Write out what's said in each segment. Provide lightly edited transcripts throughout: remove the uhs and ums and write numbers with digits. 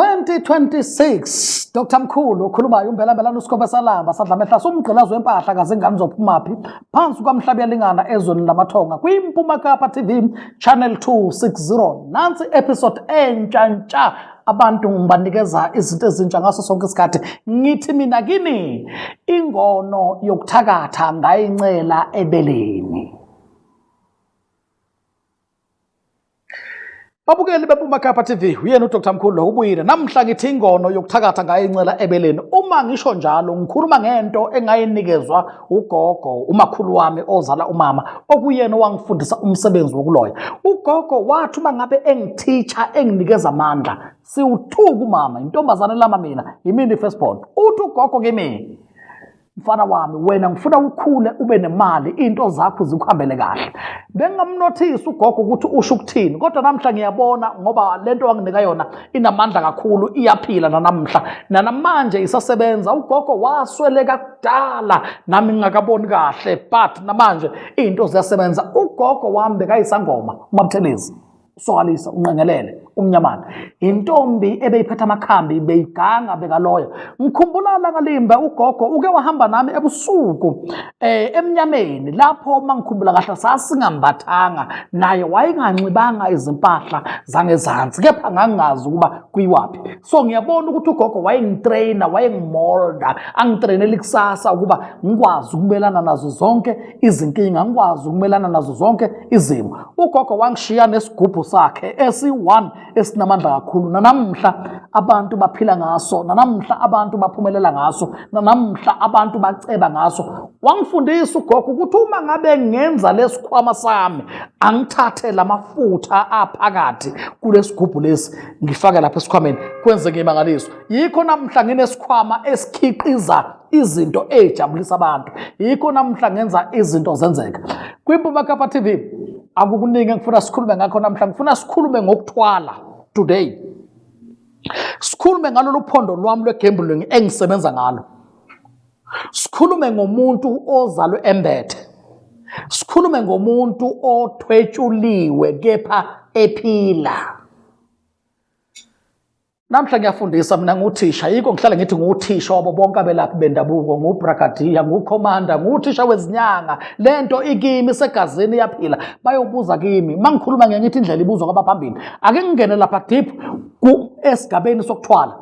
2026 Dr. Mkhulu okhulumayo umbelambelana uSikhobe Salamba sadlamehla somgqilazo wempahla kaze ngani zophumaphi phansi kwamhlabi yalingana ezweni lamathonga kwiMpuma Kapa TV channel 260 nansi episode entsha abantu ngibanikeza izinto ezintsha ngaso sonke isikhathi ngithi mina kini ingono yokuthakatha ngayincela ebeleni. Babukeli beMpuma Kapa TV uyena uDr. Mkhulu ubuyile namhla ngithi ingono yokuthakatha ngayincela ebeleni. Uma ngisho njalo ngikhuluma ngento engayinikezwa ugogo umakhulu wami ozala umama okuyena wangifundisa umsebenzi wokuloya. Ugogo wathi mangabe engiteacher enginikeza amandla siwuthuka umama intombazane lama mina yimini firstborn. Uthi ugogo kimi mfana wami wena ngifuna ukhule ube nemali into zakho zikuhambele kahle. Bengamnothisi ugogo ukuthi usho ukuthini kodwa namhla ngiyabona ngoba lento wanginika yona inamandla kakhulu iyaphila namanje isasebenza. Ugogo wasweleka kudala nami ngingakaboni kahle but namanje into ziyasebenza. Ugogo wami bekayisangoma uMabuthelezi Sokalisa unqengelele umnyamana intombi ebeyiphetha amakhambi beyiganga bekaloya. Ngikhumbula la ngalimba ugogo uke wahamba nami ebusuku emnyameni lapho mangikhumbula kahle sasingambathanga naye wayenganxibanga izimpahla zangezansi kepha ngangazi ukuba kuyiwapi. So ngiyabona ukuthi ugogo wayengitraina wayengimolda angitrainela ikusasa ukuba ngikwazi ukumelana nazo zonke izinkinga ngikwazi ukumelana nazo zonke izimo. Ugogo wangishiya nesigubhu sakhe esi1 esinamandla kakhulu nanamhla abantu baphila ngaso nanamhla abantu baphumelela ngaso nanamhla abantu baceba ngaso. Wangifundisa ugogo ukuthi uma ngabe ngenza lesikhwama sami angithathe lamafutha aphakathi kulesigubhu lesi ngifake lapha esikhwameni kwenzeke imangaliso. Yikho namhla nginesikhwama esikhiqiza izinto ejabulisa abantu. Yikho namhla ngenza izinto zenzeka. KwiMpuma Kapa TV akukuningi ngifuna sikhulume ngakho namhla ngifuna sikhulume ngokuthwala today. Sikhulume ngalolu phondo lwami lwegambling engisebenza ngalo. Sikhulume ngomuntu ozalwe embethe. Sikhulume ngomuntu othwetshuliwe kepha ephila. Namhla ngiyafundisa mina nguthisha yiko ngihlala ngithi nguthisha wabo bonke abelaphi bendabuko ngubrigadier ngukhomanda nguthisha wezinyanga lento ikimi segazini yaphila bayobuza kimi mangikhuluma ngithi indlela ibuzwa kwabaphambili ake ngingene lapha deep esigabeni sokuthwala.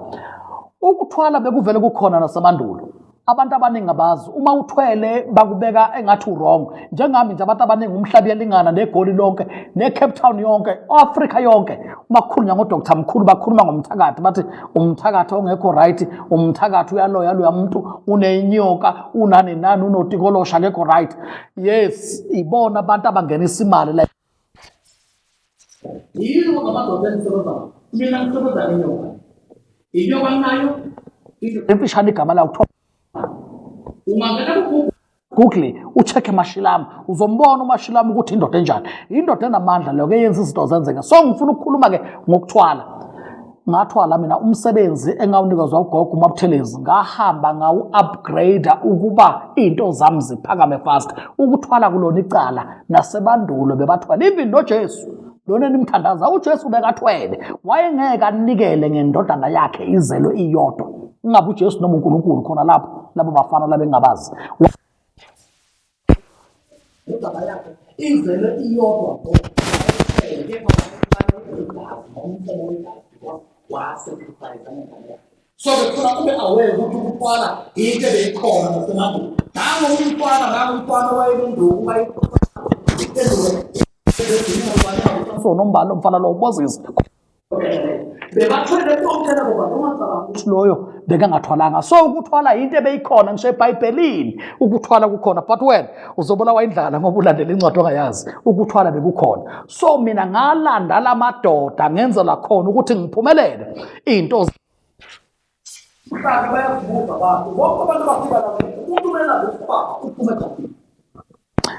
Ukuthwala bekuvele kukhona nasemandulo. Abantu abaningi abazi uma uthwele bakubeka engathi wrong njengami nje abantu abaningi umhlabi yalingana negoli lonke neCape Town yonke Africa yonke uma kukhulunywa ngoDr. Mkhulu bakhuluma ngomthakathi bathi umthakathi ongekho right umthakathi uyaloya umuntu unenyoka unani nani unotikolosha ngekho right. Yes ibona abantu abangenisa imali la yini ngamadoda ensebenza mina ngisebenza nenyoka inyoka nayo imfishane igama la Google ucheck eMashilamu uzombona uMashilamu ukuthi indoda enjani indoda enamandla leyo eyenza izinto zenzeka. So ngifuna ukukhuluma ke ngokuthwala. Ngathwala mina umsebenzi engawunikezwa ugogo uMabuthelezi ngahamba ngawu-upgrade ukuba into zami ziphakame fast. Ukuthwala kulona icala nasebandulo bebathwala even noJesu lona nimthandaza uJesu bekathwele wayengeke anikele ngendodana yakhe izelwe iyodwa. Ingabe uJesu noma uNkulunkulu khona lapho labo bafana laba engabazi indodana yakhe izelwe iyodwa so befuna ube aware ukuthi ukuthwala into beyikhona nasemandulo umfana wayenduku so nombalo umfana lo ubozisa bebathwele konke labo bantu loyo bekangathwalanga. So ukuthwala into ebeyikhona ngisho eBhayibhelini ukuthwala kukhona but wena uzobulawa indlala ngoba ulandela incwadi ongayazi. Ukuthwala bekukhona. So mina ngalanda lamadoda ngenza la khona ukuthi ngiphumelele into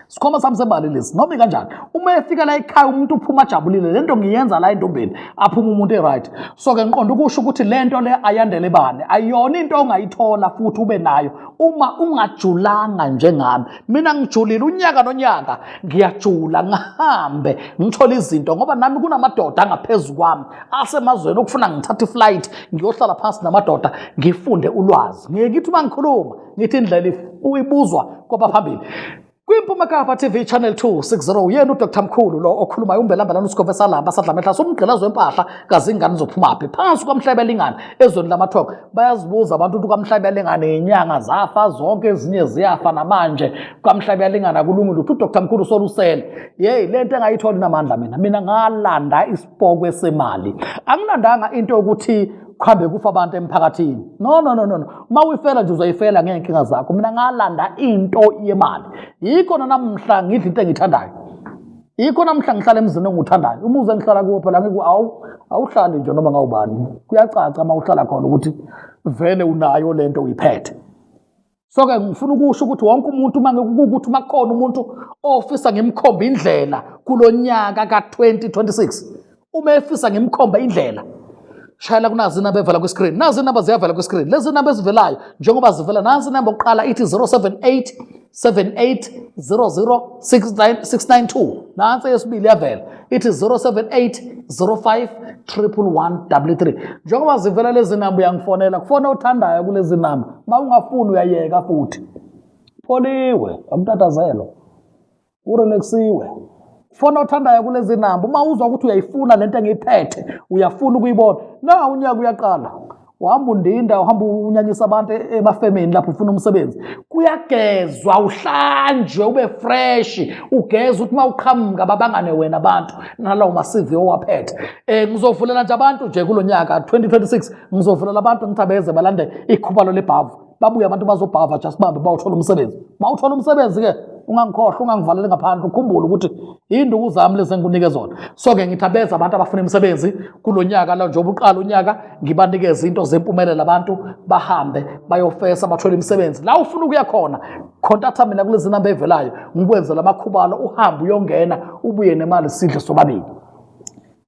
sikhoma sami semali lesi noma kanjani uma efika la ekhaya umuntu uphuma ajabulile lento ngiyenza la entombeni aphuma umuntu eright so ke ngiqonda ukusho ukuthi lento le ayandele bani ayona into ongayithola futhi ube nayo uma ungajulanga njengami mina ngijulile unyaka nonyaka ngiyajula ngahambe ngithola izinto ngoba nami kunamadoda angaphezulu kwami asemazweni okufuna ngithathe iflight ngiyohlala phansi namadoda ngifunde ulwazi ngiyithi uma ngikhuluma ngithi indlela uyibuzwa kwabaphambili kwiMpuma Kapa TV channel 260 yena uDr Mkhulu lo okhulumayo umbelambelana uSikhove Salamba sadlamehla somgqilazo wempahla kazingane zophumaphi phansi kwaMhlabelingane ezweni lamathoko bayazibuza abantu ukuthi kwaMhlabelingane inyanga zafa zonke ezinye ziyafa namanje kwaMhlabelingane akulungile ukuthi uDr Mkhulu solusele lento engayitholi namandla mina ngalanda isipokwe semali angilandanga into yokuthi khambe kufa abantu emphakathini no uma uyifela nje uzoyifela ngenkinga zakho mina ngalanda into yemali yikho namhla ngidla into engithandayo yikho namhla ngihlala emzini enguthandayo umuze ngihlala kuwo phela ngiku awuhlali nje noma ngawubani kuyacaca uma uhlala khona ukuthi vele unayo lento uyiphethe so ke ngifuna ukusho ukuthi wonke umuntu ukuthi makukhona umuntu ofisa ngimkhomba indlela kulonyaka ka2026 uma efisa ngimkhomba indlela shayela kunazi inamba evela kwi-screen nazi inamba ziyavela kwi-screen lezi inamba ezivelayo njengoba zivela nazi inamba oqala ithi 078 78 00 692 nansi yesibili yavela ithi 078 05 11133 njengoba zivela lezi namba uyangifonela kufona othandayo kulezi namba uma ungafuni uyayeka futhi pholiwe amtatazelo urelaxiwe fona othandayo kulezi namba uma uzwa ukuthi uyayifuna lento engiyiphethe uyafuna ukuyibona na unyaka uyaqala uhamba undinda uhamba unyanyisa abantu emafemini lapho ufuna umsebenzi kuyagezwa uhlanjwe ube fresh ugeza ukuthi mawuqhamuka babangane wena abantu nalawo ma-CV owaphethe ngizovulela nje abantu nje kulonyaka 2026 ngizovulela abantu ngithabeze balande ikhubalo lebhavu babuye abantu bazobhava just bambe bawuthola umsebenzi mawuthola umsebenzi ke ungangikhohlwa ungangivalele ngaphandle ukhumbule ukuthi induku zami lezi engikunike zona so ke ngithabeza abantu abafuna imisebenzi kulonyaka la njengoba uqala unyaka ngibanikeza into zempumelelo abantu bahambe bayofesa bathola imisebenzi la ufuna ukuya khona contact mina kulezi namba evelayo ngikwenzela amakhubalo uhambe uyongena ubuye nemali sidle sobabili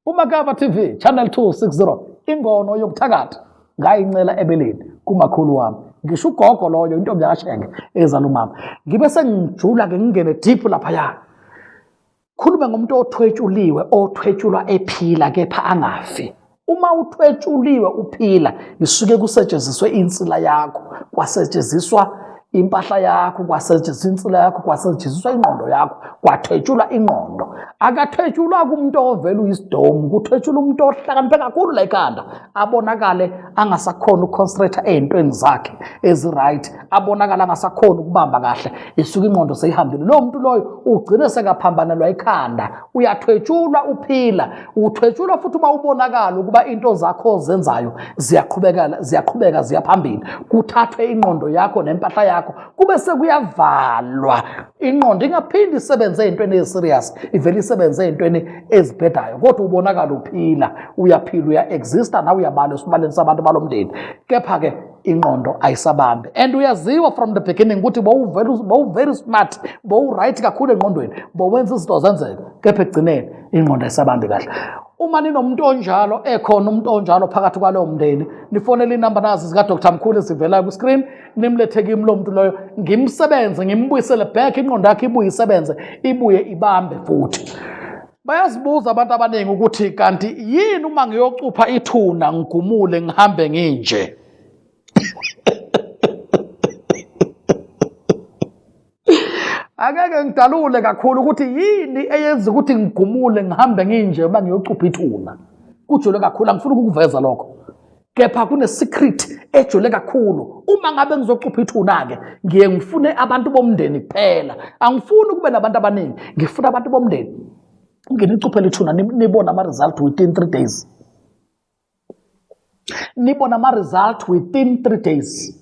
Mpuma Kapa TV channel 260 ingono yokuthakatha ngayincela ebeleni kumakhulu wami ngisho ugogo loyo intombi yakashenge ezala umama ngibe sengijula ke ngingene deep lapha khuluma ngomuntu othwetshuliwe ephila kepha angafi uma uthwetshuliwe uphila isuke kusetshenziswe insila yakho kwasetshenziswa impahla yakho kwasetshenziswa insila yakho kwasetshenziswa ingqondo yakho kwathwetshula ingqondo akathwetshulwa kumuntu ovela uyisidomu kuthwetshula umuntu ohlakaniphe kakhulu la ekhanda abonakale angasakhona uconcentrate ezintweni zakhe eziright abonakala angasakhona ukubamba kahle isuka ingqondo seyihambile lo muntu loyo ugcine sekaphambanelwa ekhanda uyathwetshulwa uphila uthwetshulwa futhi uma ubonakala ukuba into zakho zenzayo ziyaqhubeka ziyaphambili kuthathwe ingqondo yakho nempahla yakho kube sekuyavalwa ingqondo ingaphindi isebenze ezintweni eziserious ivele isebenze ezintweni ezibhedayo kodwa ubonakala uphila uyaphila uya-exista nawe uyabala esibaleni sabantu balomndeni kepha ke ingqondo ayisabambe and uyaziwa from the beginning ukuthi very smart right kakhulu engqondweni wenza izinto zenzeka kepha ekugcineni ingqondo ayisabambi kahle uma ninomuntu onjalo ekhona umuntu onjalo phakathi kwalowo mndeni nifonele inamba nazi zika Dr Mkhulu ezivelayo ku screen nimlethe kimi lo muntu loyo ngimsebenze ngimbuyisele back ingqondo yakhe ibuye isebenze ibuye ibambe futhi bayazibuza abantu abaningi ukuthi kanti yini uma ngiyocupha ithuna ngigumule ngihambe nginje akeke ngidalule kakhulu ukuthi yini eyenza ukuthi ngigumule ngihambe nginje uma ngiyocupha ithuna kujule kakhulu angifuni ukuveza lokho kepha kune-secret ejule kakhulu uma ngabe ngizocupha ithuna-ke ngiye ngifune abantu bomndeni kuphela angifuni kube nabantu abaningi ngifuna abantu bomndeni nginicuphela ithuna nibone ama-result within 3 days nibone ama-result within 3 days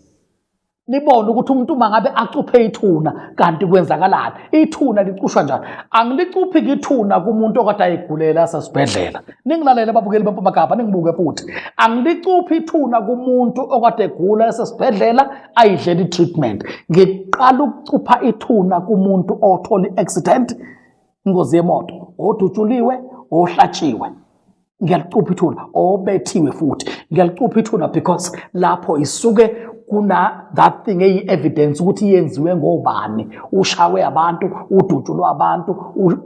nibone ukuthi umuntu mangabe acuphe ithuna kanti kwenzakalani ithuna licushwa njani angilicuphi ithuna kumuntu okade ayigulela sasibhedlela ningilalele babukeli beMpumagaba ningibuke futhi angilicuphi ithuna kumuntu okade egula sasibhedlela ayidlela treatment ngiqala ukucupha ithuna kumuntu othola accident ingozi yemoto odutshuliwe ohlatshiwe ngiyalicupha ithuna obethiwe futhi ngiyalicupha ithuna because lapho isuke kuna that thing eyi-evidence ukuthi yenziwe ngobani ushawe abantu udutshulwe abantu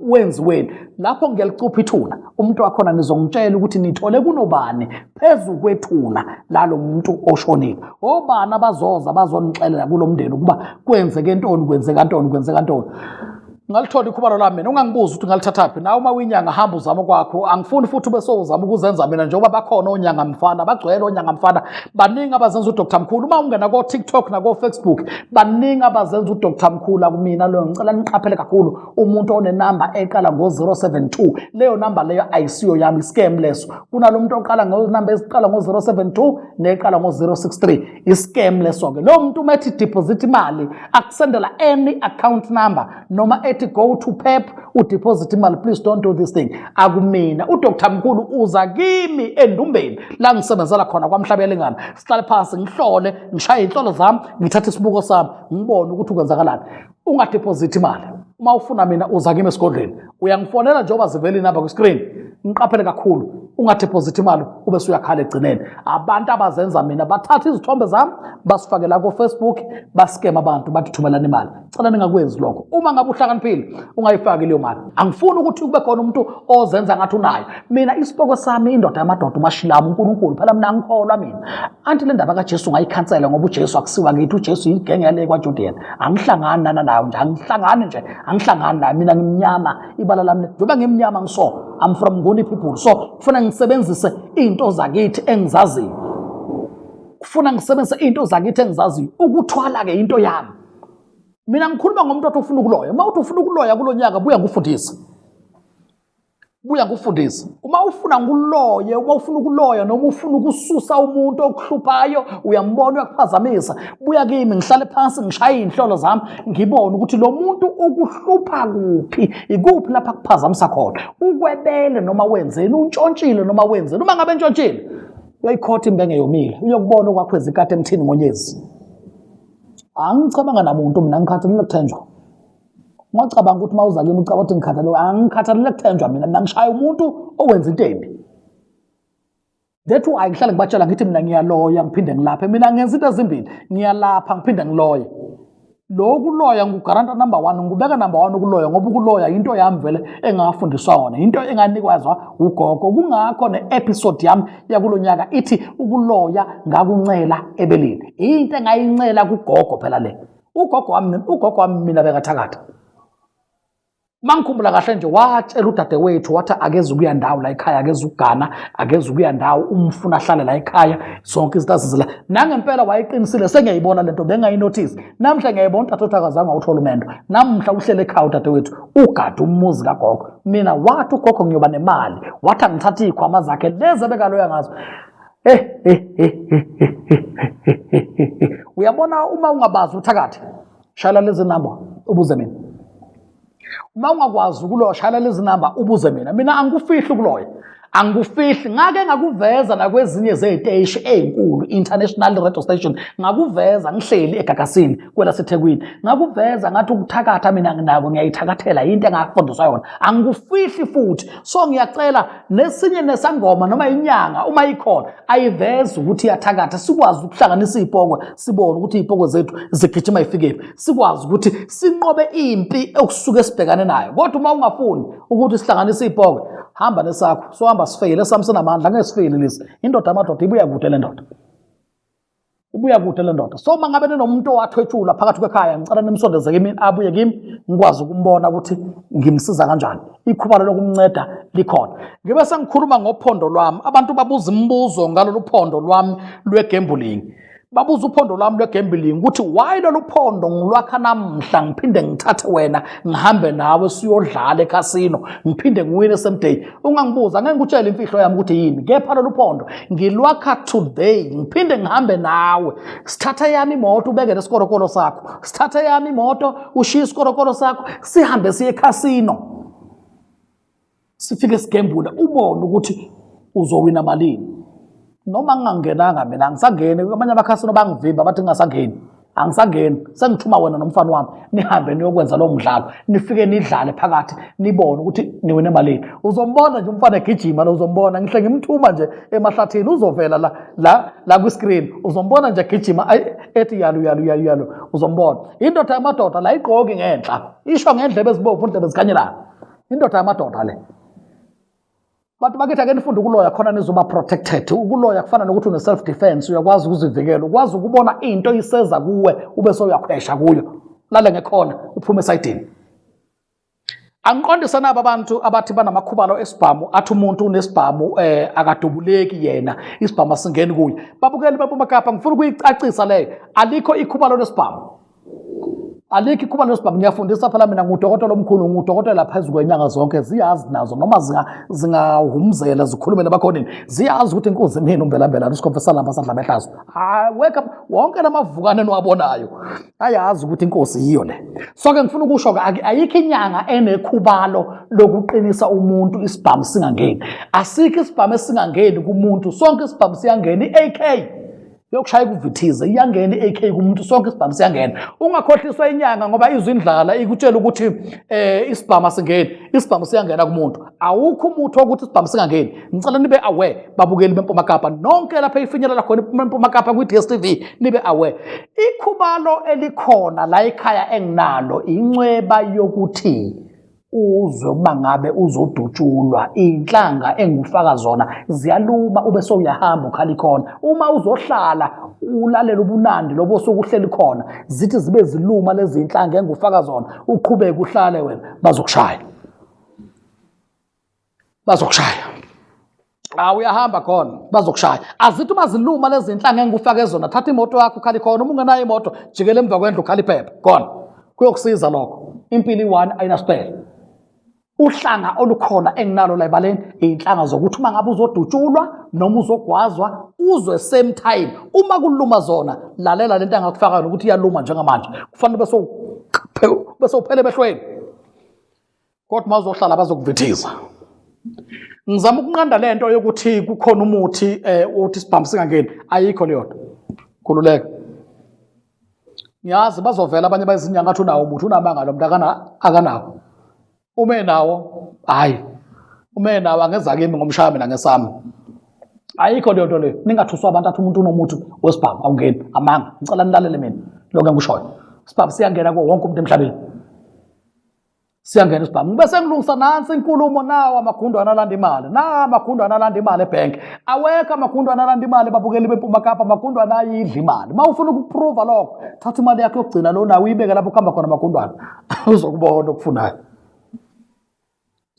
wenziweni lapho ngiyalicupha ithuna umuntu wakhona nizongitshela ukuthi nithole kunobani phezu kwethuna lalo muntu oshonile obani abazoza bazonixelela kulo mndeni ukuba kwenzeke ntoni kwenzeka ntoni ngalithola ikhubalo lami mina ungangibuza ukuthi ngalithathaphi nawe uma uyinyanga hamba uzama kwakho angifuni futhi ube sowuzama ukuzenza mina njengoba bakhona onyanga mfana bagcwele onyanga mfana baningi abazenza uDr Mkhulu uma ungena ko TikTok na ko Facebook baningi abazenza uDr Mkhulu kumina lo ngicela niqaphele kakhulu umuntu onenamba eqala ngo072 leyo namba leyo ayisiyo yami scam leso kunalomuntu oqala ngonamba eziqala ngo072 neqala ngo063 iscam leso ke lo muntu umethi deposit imali akusendela any account number noma go to PEP udeposit imali please don't do this thing akumina uDr Mkhulu uza kimi endumbeni la ngisebenzela khona kwaMhlabelengana sihlale phansi ngihlole ngishaye inhlolo zami ngithathe isibuko sami ngibone ukuthi kwenzakalani ungadeposit imali uma ufuna mina uza kimi esigodleni uyangifonela njengoba zivela inamba ku screen ngiqaphele kakhulu ungadeposit imali ube usuyakhala egcineni abantu abazenza mina bathatha izithombe zami basifake la ku Facebook bascam abantu bathi thumelana imali cela ningakwenzi lokho uma ngabe uhlakaniphile ungayifaki leyo mali angifuni ukuthi kube khona umuntu ozenza ngathi unayo mina isipoko sami indoda yamadoda umashilama uNkulunkulu phela mina ngikholwa mina anti le ndaba kaJesu ngayikhansela ngoba uJesu akusiwa kithi uJesu igenge yale kwaJudian angihlangani nayo nje angihlangani naye mina ngimnyama ibala lami njengoba ngimnyama ngiso I'm from Nguni people so kufuna ngisebenzise into zakithi engizaziyo ukuthwala ke into yami mina ngikhuluma ngomuntu othi ufuna ukuloya uma uthi ufuna ukuloya kulonyaka buya ngufundisa uma ufuna ukuloya noma ufuna ukususa umuntu okuhluphayo uyambona uyakuphazamisa buya kimi ngihlale phansi ngishaye inhlolo zami ngibone ukuthi lo muntu ukuhlupha kuphi ikuphi lapha kuphazamisa khona ukwebele noma wenzeni untshontshiwe noma wenzeni uma ngabe entshontshiwe uyayikhotha imbenge yomile uyokubona okwakho ezikade emthini ngonyezi angicabanga namuntu mina ngikhathalele kuthenjwa ngicabanga ukuthi mawuza kimi ucabanga ukuthi angikhathalele kuthenjwa mina ngishaya umuntu owenza into embi that why ngihlale ngibatshela ngithi mina ngiyaloya ngiphinde ngilaphe mina ngenza into ezimbili ngiyalapha ngiphinde ngiloye lokuloya ngugaranta number 1 ngubeka number 1 ukuloya ngoba ukuloya into yami vele engafundiswa yona into enganikwazwa ugogo kungakho neepisode yami yakulonyaka ithi ukuloya ngakuncela ebeleni into engayincela kugogo phela le ugogo wami mina bekathakatha mangikhumbula kahle nje watshela udadewethu wathi akeze ukuya ndawo la ekhaya akeze ukugana akeze ukuya ndawo umfuna ahlale la ekhaya zonke izinto azizela nangempela wayeqinisile sengiyayibona lento bengayinotice namhla ngiyayibona utathu akazange awuthola umendo namhla uhlele ekhaya udadewethu ugada umuzi kagogo mina wathi ugogo ngiyoba nemali wathi angithatha izikhwama zakhe lezi bekaloya ngazo uyabona uma ungabazi uthakathe shala lezi namba ubuze mina uma ungakwazi ukuloya shala lezi namba ubuze mina angikufihli ukuloya angikufihli ngake ngakuveza nakwezinye zeziteshi ezinkulu international radio station ngakuveza ngihleli eGagasini kwelaseThekwini ngakuveza ngathi ukuthakatha mina nginako ngiyayithakathela into engafundiswa yona angikufihli futhi so ngiyacela nesinye nesangoma noma inyanga uma ikhona ayiveze ukuthi iyathakatha sikwazi ukuhlanganisa izipokwe sibone ukuthi izipokwe zethu zigijima ifike sikwazi ukuthi sinqobe impi okusuke sibhekane nayo kodwa uma ungafuni ukuthi sihlanganise izipokwe hamba nesakho so hamba sifeyile sami sinamandla ngesifeyile lesi indoda amadoda ibuya kude le ndoda so mangabe nomuntu owathwethula phakathi kwekhaya ngicela nimsondeze kimi abuye kimi ngikwazi ukumbona ukuthi ngimsiza kanjani ikhubalo lokumnceda likhona ngibe sengikhuluma ngophondo lwami abantu babuza imibuzo ngalolu phondo lwami lwegambling babuza uphondo lami lwegambling ukuthi why lolu phondo ngilwakha namhla ngiphinde ngithathe wena ngihambe nawe siyodlala eCasino ngiphinde ngiwine someday. Ungangibuza ngeke ngikutshele imfihlo yami ukuthi yini, kepha lolu phondo ngilwakha today ngiphinde ngihambe nawe. Sithatha yami imoto ubeke nesikorokoro sakho, sithatha yami imoto ushiye isikorokoro sakho sihambe siye eCasino, sifike sigembula ubone ukuthi uzowina malini. Noma ngingangenanga mina angisangeni, abanye abakhasino bangivimba bathi ngingasangeni, angisangeni, sengithuma wena nomfana wami nihambe niyokwenza lo mdlalo, nifike nidlale phakathi nibone ukuthi niwine malini. Uzombona nje umfana egijima, uzombona ngihle ngimthuma nje emahlathini, uzovela la ku screen, uzombona nje egijima ethi yalu, uzombona. Indoda yamadoda la igqoki ngenhla, isho ngendlebe ezibomvu indlebe zikhanyela, indoda yamadoda le. But bakithi ake nifunde ukuloya khona nizoba protected. Ukuloya kufana nokuthi une self defense, uyakwazi ukuzivikela, ukwazi ukubona into iseza kuwe ube soyakhwesha kuyo. Lale ngekhona uphume esayidini. Angiqondisa nabo abantu abathi banamakhubalo esibhamu, athi umuntu unesibhamu akadubuleki yena, isibhamu asingeni kuye. Babukeli beMpumakapa ngifuna ukuyicacisa leyo. Alikho ikhubalo lesibhamu. Alikho ikhubalo lesibhamu. Ngiyafundisa phela mina ngudokotela omkhulu, ngudokotela phezulu kwenyanga zonke, ziyazi nazo noma zingahumzela zikhulume nabakhonini, ziyazi ukuthi inkosi mina umbelambela usikhomfesa lamba sadla behlazo. Wake up wonke lamavukane eniwabonayo ayazi ukuthi inkosi yiyo le. So ke ngifuna ukusho ke ayikho inyanga enekhubalo lokuqinisa umuntu isibhamu singangeni. Asikho isibhamu esingangeni kumuntu, sonke isibhamu siyangena. iAK yokushaya kuvithiza iyangena, iAK kumuntu sonke isibhamu siyangena. Ungakhohliswa inyanga ngoba izindlala ikutshela ukuthi isibhamu asingeni, isibhamu siyangena kumuntu. Awukho umuntu ukuthi isibhamu singangeni. Ngicela nibe aware babukeli beMpumakapa nonke lapha ifinyelela khona eMpumakapa ku DStv, nibe aware. Ikhubalo elikhona la ekhaya enginalo incweba yokuthi uzwe uma ngabe uzodutshulwa, inhlanga engufaka zona ziyaluma ube sowuyahamba ukhala khona. Uma uzohlala ulalela ubunandi lobo sokuhleli khona, zithi zibe ziluma lezi inhlanga engufaka zona, uqhubeke uhlale wena, bazokushaya. Uyahamba khona bazokushaya. Azithi uma ziluma lezi inhlanga engufaka zona, thatha imoto yakho ukhali khona. Uma ungenayo imoto jikele emva kwendlu ukhali iphepha khona, kuyokusiza lokho. Impilo i1 ayinaspele. Uhlanga olukhona enginalo la ebaleni inhlanga zokuthi uma ngabe uzodutshulwa noma uzogwazwa uzwe same time. Uma kuluma zona lalela lento engakufakayo ukuthi iyaluma njengamanje, kufanele bese uphele emehlweni, kodwa uma uzohlala bazokuvithiza. Ngizama ukunqanda lento yokuthi kukhona umuthi uthi isibhamu singangeni. Ayikho leyo nto, khululeka. Ngiyazi bazovela abanye bayizinyanga athi unawo umuthi, unamanga lo muntu akanawo. Ume nawo, hayi ume nawo angeza kimi ngomshaya mina ngesami. Ayikho leyo nto leyo. Ningathuswa abantu athi umuntu unomuthi wesibhamu awungeni, amanga. Ngicela nilalele mina lokho engikushoyo. Isibhamu siyangena kuwo wonke umuntu emhlabeni, siyangena isibhamu. Bese ngilungisa nansi inkulumo nawo amagundwane alanda imali, amagundwane alanda imali ebhenki. Awekho amagundwane alanda imali babukeli beMpumakapa, amagundwane ayidla imali. Uma ufuna ukuprova lokho, thatha imali yakho yokugcina lo nawo uyibeke lapho kuhamba khona amagundwane, uzokubona okufunayo,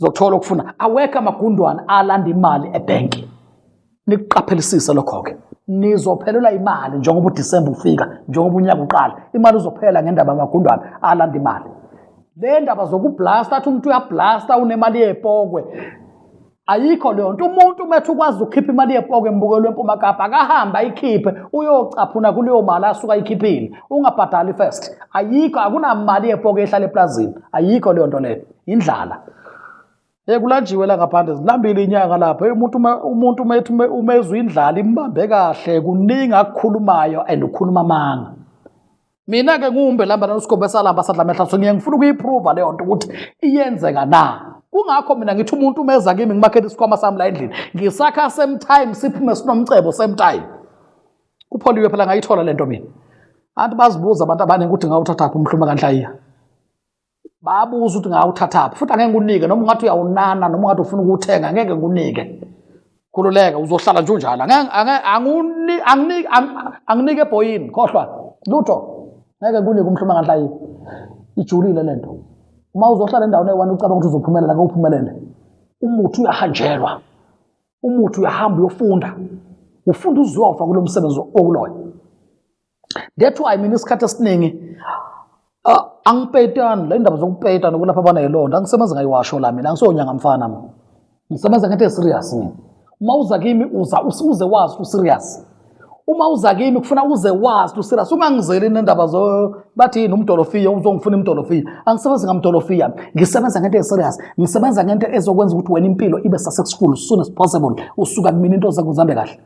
uzothola okufuna. Awekho amagundwane alanda imali ebhenki. Nikuqaphelisise lokho ke, nizophelelwa imali njengoba uDisemba ufika, njengoba unyaka uqala. Imali uzophela ngendaba yamagundwane alanda imali. Le ndaba zokublasta athi umuntu uyablasta unemali yepokwe, ayikho leyo nto. Umuntu umethe ukwazi ukukhipha imali yepokwe embukelo weMpumakapa akahamba ayikhiphe uyocaphuna kuleyo mali asuka ayikhiphile, ungabhadali first. Ayikho, akunamali yepokwe ehlala eplazini. Ayikho leyo nto leyo, indlala. Kulanjiwe la ngaphandle zilambile inyanga lapha. Umuntu umezwe indlala imbambe kahle, kuningi akukhulumayo and ukhuluma amanga. Mina ke ngumbe lamba nosikhombesa lamba sadla mehla, so ngiyengifuna ukuyiprova leyo nto ukuthi iyenzeka na. Kungakho mina ngithi umuntu umeza kimi ngimakhele isikhwama sami la endlini, ngisakha same time siphume sinomcebo same time. Kupholiwe phela ngayithola lento mina. Abantu bazibuza abantu abaningi ukuthi ngawuthathaphi umhluma kanhlayiya. Babuza ukuthi ngawuthathaphi, futhi angeke ngunike noma ungathi uyawunana noma ungathi ufuna ukuthenga, ngeke ngunike. Khululeka uzohlala nje unjalo. Anginike ebhoyini khohlwa lutho. Ngeke ngunike umhluma kanhlayiya. Ijulile lento. Uma uzohlala endaweni eyi-1 ucabanga ukuthi uzophumelela, ngeke uphumelele. Umuthi uyahanjelwa, umuthi uyahamba uyofunda, ufunda uzofa kulo msebenzi wokuloya. That's why mina isikhathi esiningi angipetani le ndaba zokupetana kulapha abanayilonda angisebenza ngayiwasho la mina angisonyanga mfana mina ngisebenza ngento serious mina uma uza kimi uze wazi u serious uma uza kimi kufuna uze wazi u serious ungangizeli nendaba zo bathi yini umdolofiya uzongifuna imdolofiya angisebenza ngamdolofiya ngisebenza ngento serious ngisebenza ngento ezokwenza ukuthi wena impilo ibe successful as soon as possible usuka kumina into zakho zambe kahle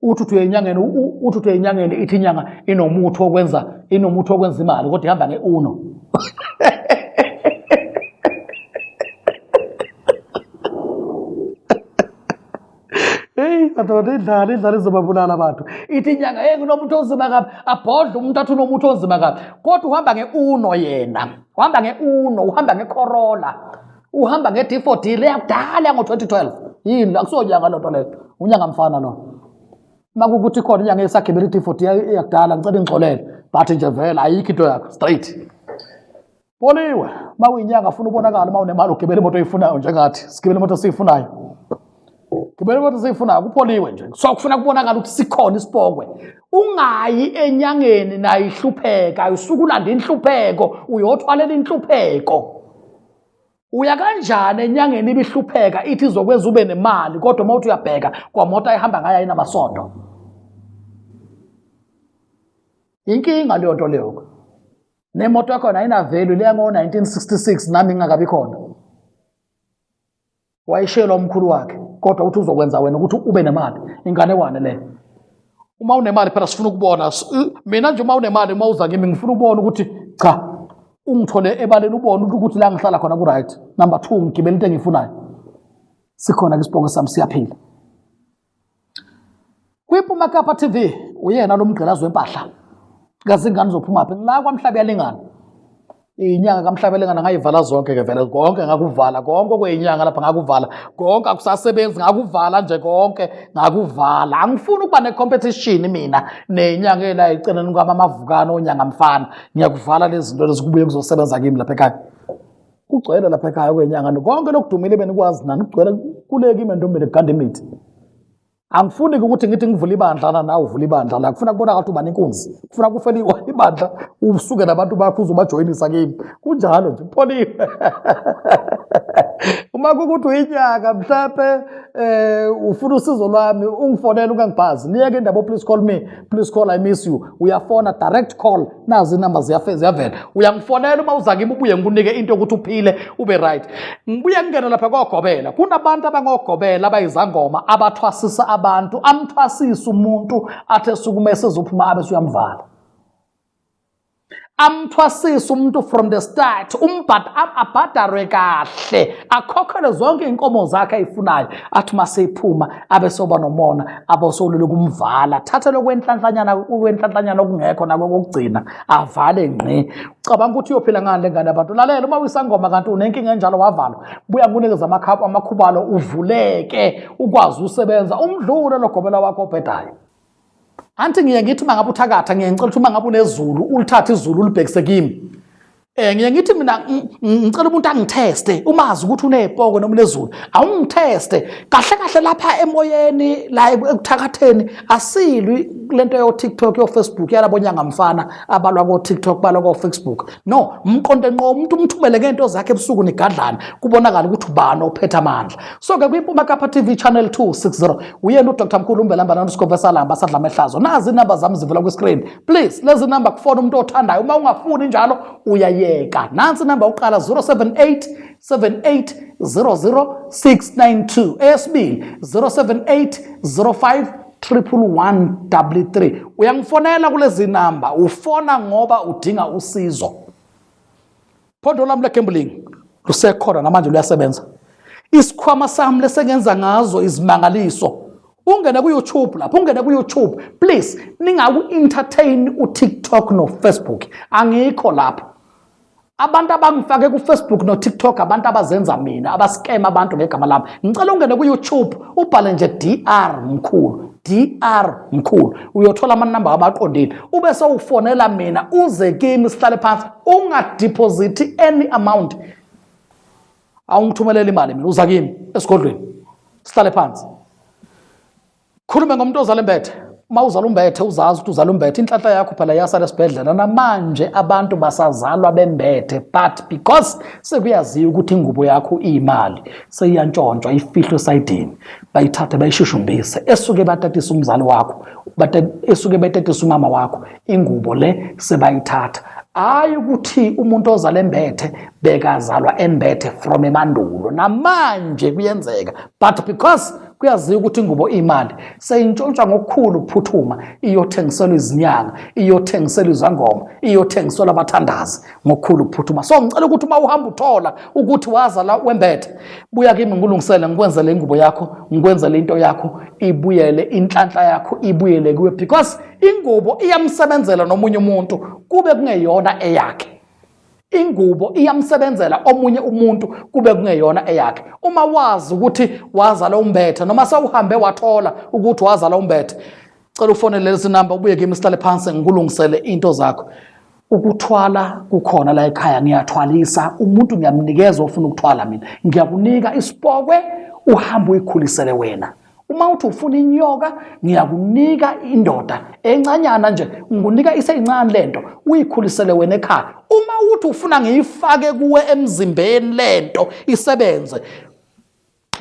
uthi uyenyangeni ithi inyanga inomuthi wokwenza imali kodwa ihamba ngeuno hey badoda idlala izobabulala abantu ithi inyanga nginomuntu onzima kabi abhodla umuntu athi unomuthi onzima kabi kodwa uhamba ngeuno yena uhamba ngeuno uhamba ngeCorolla uhamba nge-D4D leyakudala ngo-2012 yini akusonyanga lonto leyo unyanga mfana lo makukuthi khona inyanga esagibela i-D4D yakudala ngicela ingixolele bathi nje vele ayikho into yakho straight Poliwe mawinyanga afuna ubonakala mawunemali ugibela imoto oyifunayo njengathi sigibela imoto siyifunayo gibela imoto siyifunayo kupholiwe nje so kufuna kubonakala ukuthi sikhona isipokwe ungayi enyangeni nayo ihlupheka usuku ulanda inhlupheko uyothwalela inhlupheko uya kanjani enyangeni ibihlupheka ithi izokwenza ube nemali kodwa mawuthi uyabheka kwamoto ayihamba ngayo ayinamasondo inkinga leyo nto leyo nemoto yakho ayina value leya ngo-1966 nami ngingakabi khona wayishela umkhulu wakhe kodwa uthi uzokwenza wena ukuthi ube nemali ingane wane le uma unemali phela sifuna ukubona mina nje uma unemali uma uza kimi ngifuna ukubona ukuthi cha ungithole ebaleni ubone ukuthi la ngihlala khona ku right number 2 ngigibela into engiyifunayo sikhona ke isibongo sami siyaphila kwiPhuma Kapa TV uyena lo mgqilazi wempahla kaze ingane zophuma phi ngila kwaMhlaba yalingana inyanga kaMhlaba yalingana ngayivala zonke ke vele konke ngakuvala konke kweyinyanga lapha ngakuvala konke akusasebenzi ngakuvala nje konke ngakuvala angifuni ukuba necompetition mina nenyanga ela iceleni kwama mavukana onyanga mfana ngiyakuvala lezi zinto lezikubuye kuzosebenza kimi lapha ekhaya kugcwele lapha ekhaya kweyinyanga konke lokudumile benikwazi nani kugcwele kuleki imentombele ganda imithi angifuni ukuthi ngithi ngivula ibandla nawe uvula ibandla la kufuna kubona ukuthi ubani inkunzi kufuna kufela ibandla usuke nabantu bakho uzobajoyinisa kimi kunjalo nje Poliwe uma kukuthi uyinyaka mhlawumbe ufuna usizo lwami ungifonela ungangibhazi niyeke indaba please call me please call I miss you uyafona direct call nazi inamba ziyavela uyangifonela uma uza kimi ubuye ngikunike into yokuthi uphile ube right ngibuye ngene lapha kogobela kunabantu abangogobela abayizangoma abathwasisa abantu amthwasisa umuntu athe sukume sezophuma abese uyamvala amthwasisa umuntu from the start abhadarwe kahle akhokhele zonke inkomo zakhe ayifunayo athi maseyiphuma abese oba nomona abosolule kumvala thatha lokwenhlanhlanyana okungekho nako kokugcina avale ngqi ucabanga ukuthi uyophila ngani lengane abantu lalela uma uyisangoma kanti unenkinga enjalo wavala buya ngunikeza amakhubalo uvuleke ukwazi usebenza umdlule logobela wakho obhedayo anti ngiye ngithi mangabe uthakatha ngiye ngicela ukuthi mangabe unezulu ulithathe izulu ulibhekise kimi ngiye ngithi mina ngicela umuntu angitheste umazi ukuthi unezipoko noma unezulu awungitheste kahle lapha emoyeni la ekuthakatheni asilwi lento yo TikTok yo Facebook yalabonyanga mfana abalwa ko TikTok balwa ko Facebook no umqonde nqo umuntu umthumele ngento zakhe ebusuku nigadlana kubonakala ukuthi ubani ophethe amandla so ke kwiPhuma Kapa TV channel 260 uyena uDr Mkhulu Umbelamba _Vesalamba sadla mehlazo nazi inamba zami zivela ku screen please lezi number kufona umuntu othandayo uma ungafuni njalo uyayeka nansi number uqala 078 7800692 esibili 078 05 uyangifonela kulezi namba ufona ngoba udinga usizo phondo lami legambling lusekhona namanje luyasebenza isikhwama sami lesengenza ngazo izimangaliso ungene ku YouTube lapho ungene ku YouTube please ningaku entertain uTikTok no Facebook angikho lapho abantu abangifake ku Facebook no TikTok abantu abazenza mina abascam abantu ngegama lami ngicela ungene ku YouTube ubhale nje DR Mkhulu uyothola amanamba abaqondile ube sewufonela mina uze kimi sihlale phansi ungadeposit any amount awungithumelela imali mina uza kimi esigodlweni sihlale phansi khulume ngomuntu ozala embethe uma uzala umbethe uzazi ukuthi uzala umbethe, inhlanhla yakho phela yasala esibhedlela. Namanje abantu basazalwa bembethe, but because sekuyaziwa ukuthi ingubo yakho iyimali, seyiyantshontshwa ifihlwe esayidini, bayithathe bayishushumbise, esuke batatisa umzali wakho, esuke betatisa umama wakho, ingubo le sebayithatha. Hayi ukuthi umuntu ozala embethe bekazalwa embethe from emandulo. Namanje kuyenzeka, but because kuyaziwa ukuthi ingubo imali, seyintshontsha ngokukhulu ukuphuthuma, iyothengiselwa izinyanga, iyothengiselwa izangoma, iyothengiselwa abathandazi ngokukhulu ukuphuthuma. So ngicela ukuthi uma uhamba uthola ukuthi wazala wembethe, buya kimi ngilungisele, ngikwenzele ingubo yakho, ngikwenzele into yakho, ibuyele inhlanhla yakho, ibuyele kuwe, because ingubo iyamsebenzela nomunye umuntu kube kungeyona eyakhe. Ingubo iyamsebenzela omunye umuntu kube kungeyona eyakhe. Uma wazi ukuthi wazala umbethe, noma sawuhambe wathola ukuthi wazala umbethe, cela ufonele lezi number, ubuye kimi sihlale phansi ngikulungisele into zakho. Ukuthwala kukhona la ekhaya, ngiyathwalisa umuntu, ngiyamnikeza ofuna ukuthwala mina, ngiyakunika isipokwe uhambe uyikhulisele wena. Uma uthi ufuna inyoka, ngiyakunika indoda encanyana nje, ngikunika iseyincane lento uyikhulisele wena ekhaya. Uma uthi ufuna ngiyifake kuwe emzimbeni lento isebenze,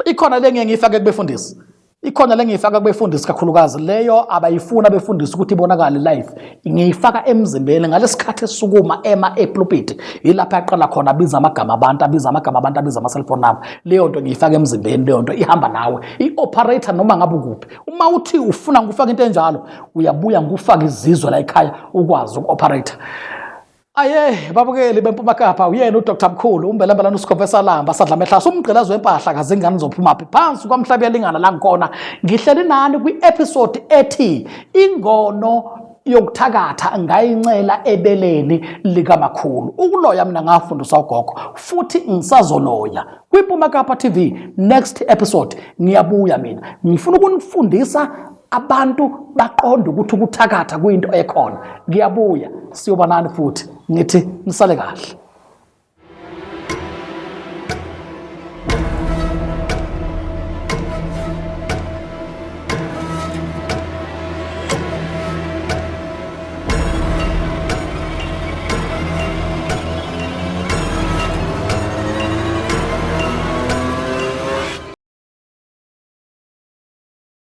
ikhona le ngiyifake kubefundisi, ikhona le ngiyifaka kubefundisi kakhulukazi, leyo abayifuna befundisi ukuthi ibonakale live, ngiyifaka emzimbeni ngalesikhathi esukuma ema epulpit, ilapha yaqala khona abiza amagama abantu, abiza ama cellphone number. Leyo nto ngiyifaka emzimbeni, leyo nto ihamba nawe, i-operator noma ngabe ukuphi. Uma uthi ufuna ngifaka into enjalo, uyabuya ngufaka izizwe la ekhaya ukwazi uku-operator. Aye babukeli beMpuma Kapa, uyena uDr Mkhulu umbelembelana uSikhomfesa Lamba sadla mehlasa umgqilazi wempahla kazingane zophuma phi phansi kwamhlabi yalingana la ngikhona. Ngihleli nani kwi-episode ethi ingono yokuthakatha ngayincela ebeleni likaMakhulu. Ukuloya mina ngafundisa ugogo futhi ngisazoloya kwiMpuma Kapa TV. Next episode ngiyabuya mina, ngifuna ukunifundisa abantu baqonda ukuthi ukuthakatha kuyinto ekhona. Ngiyabuya, siyoba nani futhi, ngithi nisale kahle.